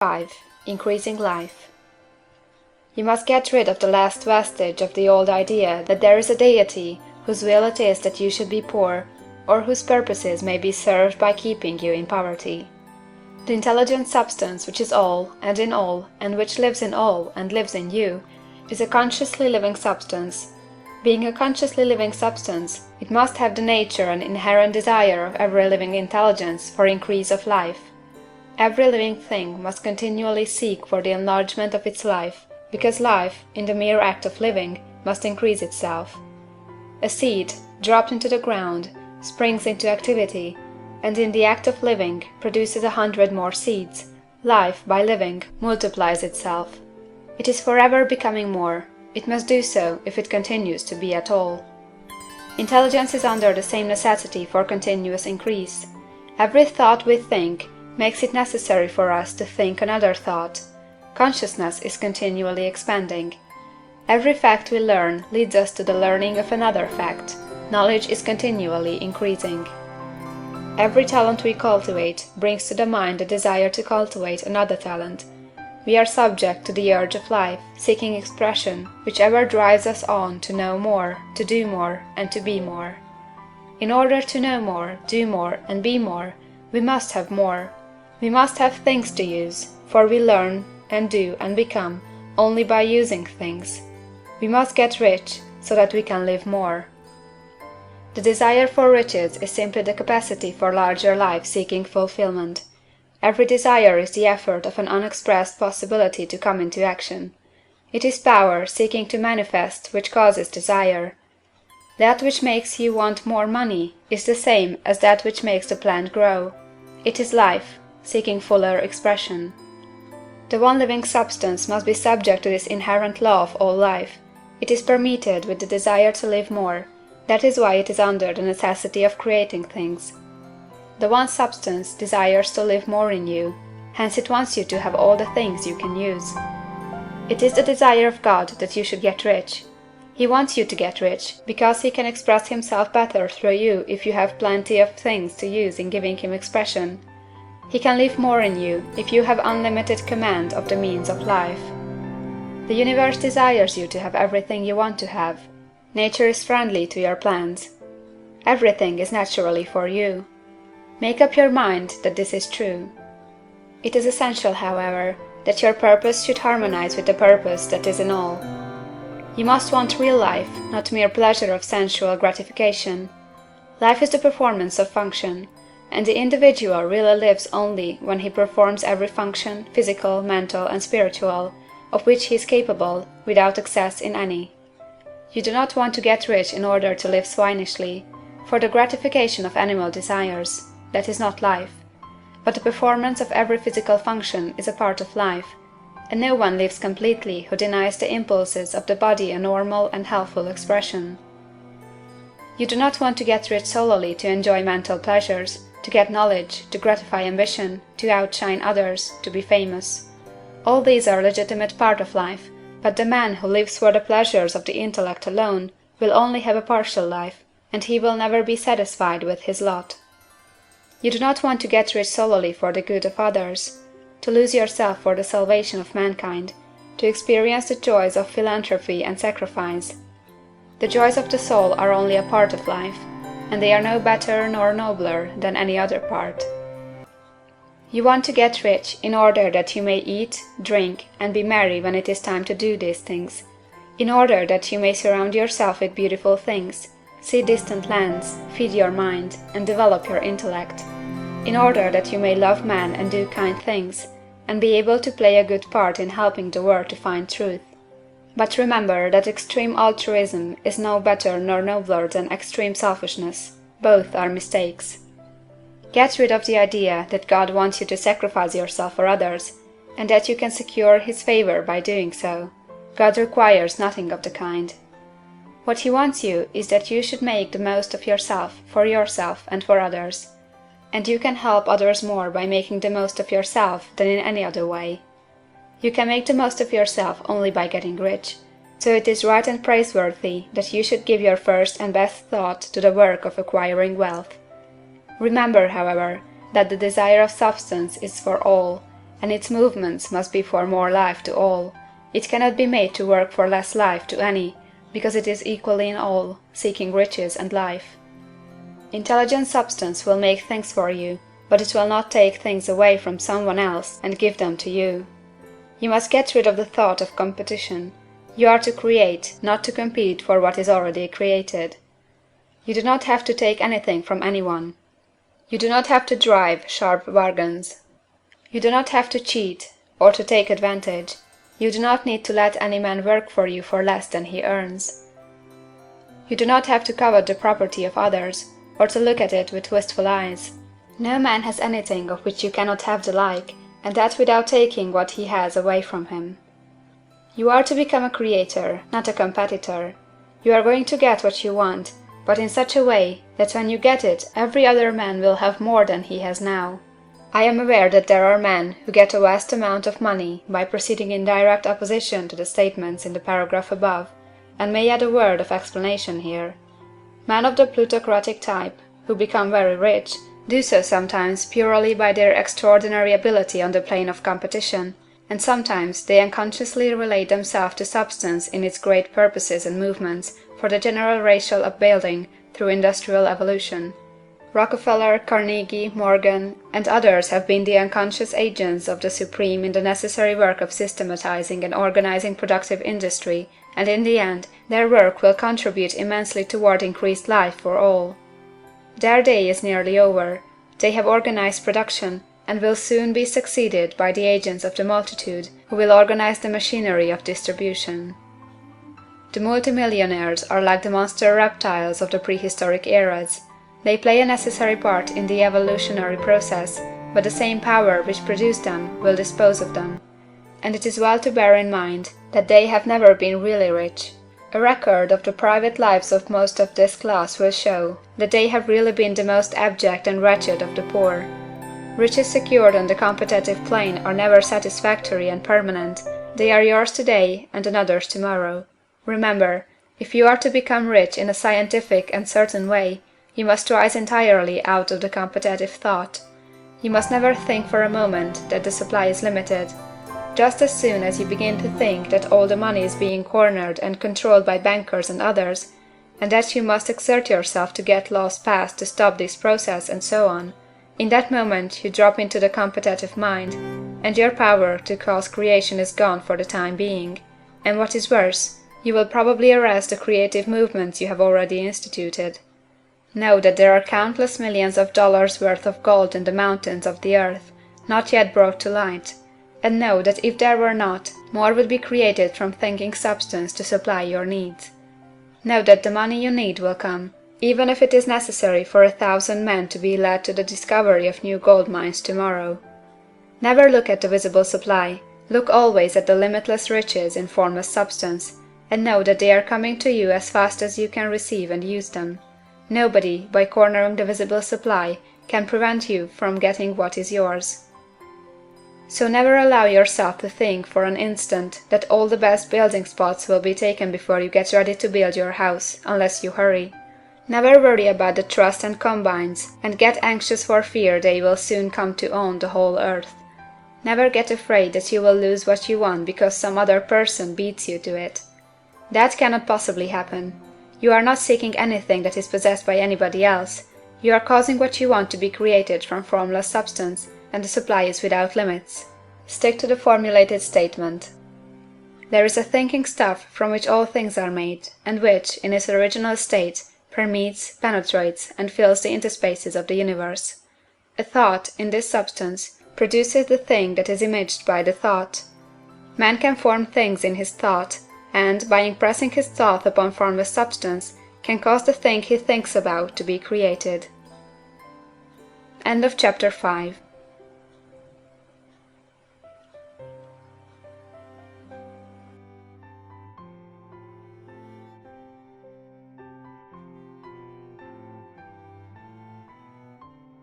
5. Increasing life. You must get rid of the last vestige of the old idea that there is a deity whose will it is that you should be poor, or whose purposes may be served by keeping you in poverty. The intelligent substance which is all, and in all, and which lives in all, and lives in you, is a consciously living substance. Being a consciously living substance, it must have the nature and inherent desire of every living intelligence for increase of life. Every living thing must continually seek for the enlargement of its life, because life, in the mere act of living, must increase itself. A seed, dropped into the ground, springs into activity, and in the act of living produces 100 more seeds. Life, by living, multiplies itself. It is forever becoming more. It must do so if it continues to be at all. Intelligence is under the same necessity for continuous increase. Every thought we think makes it necessary for us to think another thought. Consciousness is continually expanding. Every fact we learn leads us to the learning of another fact. Knowledge is continually increasing. Every talent we cultivate brings to the mind the desire to cultivate another talent. We are subject to the urge of life, seeking expression, which ever drives us on to know more, to do more, and to be more. In order to know more, do more, and be more, we must have more. We must have things to use, for we learn, and do, and become, only by using things. We must get rich, so that we can live more. The desire for riches is simply the capacity for larger life seeking fulfillment. Every desire is the effort of an unexpressed possibility to come into action. It is power seeking to manifest which causes desire. That which makes you want more money is the same as that which makes the plant grow. It is life, seeking fuller expression. The one living substance must be subject to this inherent law of all life. It is permeated with the desire to live more. That is why it is under the necessity of creating things. The one substance desires to live more in you, hence it wants you to have all the things you can use. It is the desire of God that you should get rich. He wants you to get rich, because he can express himself better through you if you have plenty of things to use in giving him expression. He can live more in you if you have unlimited command of the means of life. The universe desires you to have everything you want to have. Nature is friendly to your plans. Everything is naturally for you. Make up your mind that this is true. It is essential, however, that your purpose should harmonize with the purpose that is in all. You must want real life, not mere pleasure of sensual gratification. Life is the performance of function, and the individual really lives only when he performs every function, physical, mental, and spiritual, of which he is capable, without excess in any. You do not want to get rich in order to live swinishly, for the gratification of animal desires. That is not life. But the performance of every physical function is a part of life, and no one lives completely who denies the impulses of the body a normal and healthful expression. You do not want to get rich solely to enjoy mental pleasures, to get knowledge, to gratify ambition, to outshine others, to be famous. All these are a legitimate part of life, but the man who lives for the pleasures of the intellect alone will only have a partial life, and he will never be satisfied with his lot. You do not want to get rich solely for the good of others, to lose yourself for the salvation of mankind, to experience the joys of philanthropy and sacrifice. The joys of the soul are only a part of life, and they are no better nor nobler than any other part. You want to get rich in order that you may eat, drink, and be merry when it is time to do these things, in order that you may surround yourself with beautiful things, see distant lands, feed your mind, and develop your intellect, in order that you may love man and do kind things, and be able to play a good part in helping the world to find truth. But remember that extreme altruism is no better nor nobler than extreme selfishness. Both are mistakes. Get rid of the idea that God wants you to sacrifice yourself for others, and that you can secure his favor by doing so. God requires nothing of the kind. What he wants you is that you should make the most of yourself, for yourself and for others. And you can help others more by making the most of yourself than in any other way. You can make the most of yourself only by getting rich, so it is right and praiseworthy that you should give your first and best thought to the work of acquiring wealth. Remember, however, that the desire of substance is for all, and its movements must be for more life to all. It cannot be made to work for less life to any, because it is equally in all, seeking riches and life. Intelligent substance will make things for you, but it will not take things away from someone else and give them to you. You must get rid of the thought of competition. You are to create, not to compete for what is already created. You do not have to take anything from anyone. You do not have to drive sharp bargains. You do not have to cheat, or to take advantage. You do not need to let any man work for you for less than he earns. You do not have to covet the property of others, or to look at it with wistful eyes. No man has anything of which you cannot have the like, and that without taking what he has away from him. You are to become a creator, not a competitor. You are going to get what you want, but in such a way that when you get it every other man will have more than he has now. I am aware that there are men who get a vast amount of money by proceeding in direct opposition to the statements in the paragraph above, and may add a word of explanation here. Men of the plutocratic type, who become very rich, do so sometimes purely by their extraordinary ability on the plane of competition, and sometimes they unconsciously relate themselves to substance in its great purposes and movements for the general racial upbuilding through industrial evolution. Rockefeller, Carnegie, Morgan, and others have been the unconscious agents of the supreme in the necessary work of systematizing and organizing productive industry, and in the end their work will contribute immensely toward increased life for all. Their day is nearly over. They have organized production, and will soon be succeeded by the agents of the multitude, who will organize the machinery of distribution. The multimillionaires are like the monster reptiles of the prehistoric eras. They play a necessary part in the evolutionary process, but the same power which produced them will dispose of them. And it is well to bear in mind that they have never been really rich. A record of the private lives of most of this class will show that they have really been the most abject and wretched of the poor. Riches secured on the competitive plane are never satisfactory and permanent. They are yours today and another's tomorrow. Remember, if you are to become rich in a scientific and certain way, you must rise entirely out of the competitive thought. You must never think for a moment that the supply is limited. Just as soon as you begin to think that all the money is being cornered and controlled by bankers and others, and that you must exert yourself to get laws passed to stop this process and so on, in that moment you drop into the competitive mind, and your power to cause creation is gone for the time being, and what is worse, you will probably arrest the creative movements you have already instituted. Know that there are countless millions of dollars worth of gold in the mountains of the earth, not yet brought to light, and know that if there were not, more would be created from thinking substance to supply your needs. Know that the money you need will come, even if it is necessary for 1,000 men to be led to the discovery of new gold mines tomorrow. Never look at the visible supply, look always at the limitless riches in formless substance, and know that they are coming to you as fast as you can receive and use them. Nobody, by cornering the visible supply, can prevent you from getting what is yours. So never allow yourself to think for an instant that all the best building spots will be taken before you get ready to build your house, unless you hurry. Never worry about the trusts and combines, and get anxious for fear they will soon come to own the whole earth. Never get afraid that you will lose what you want because some other person beats you to it. That cannot possibly happen. You are not seeking anything that is possessed by anybody else. You are causing what you want to be created from formless substance, and the supply is without limits. Stick to the formulated statement. There is a thinking stuff from which all things are made, and which, in its original state, permeates, penetrates, and fills the interspaces of the universe. A thought, in this substance, produces the thing that is imaged by the thought. Man can form things in his thought, and, by impressing his thought upon formless substance, can cause the thing he thinks about to be created. End of chapter 5.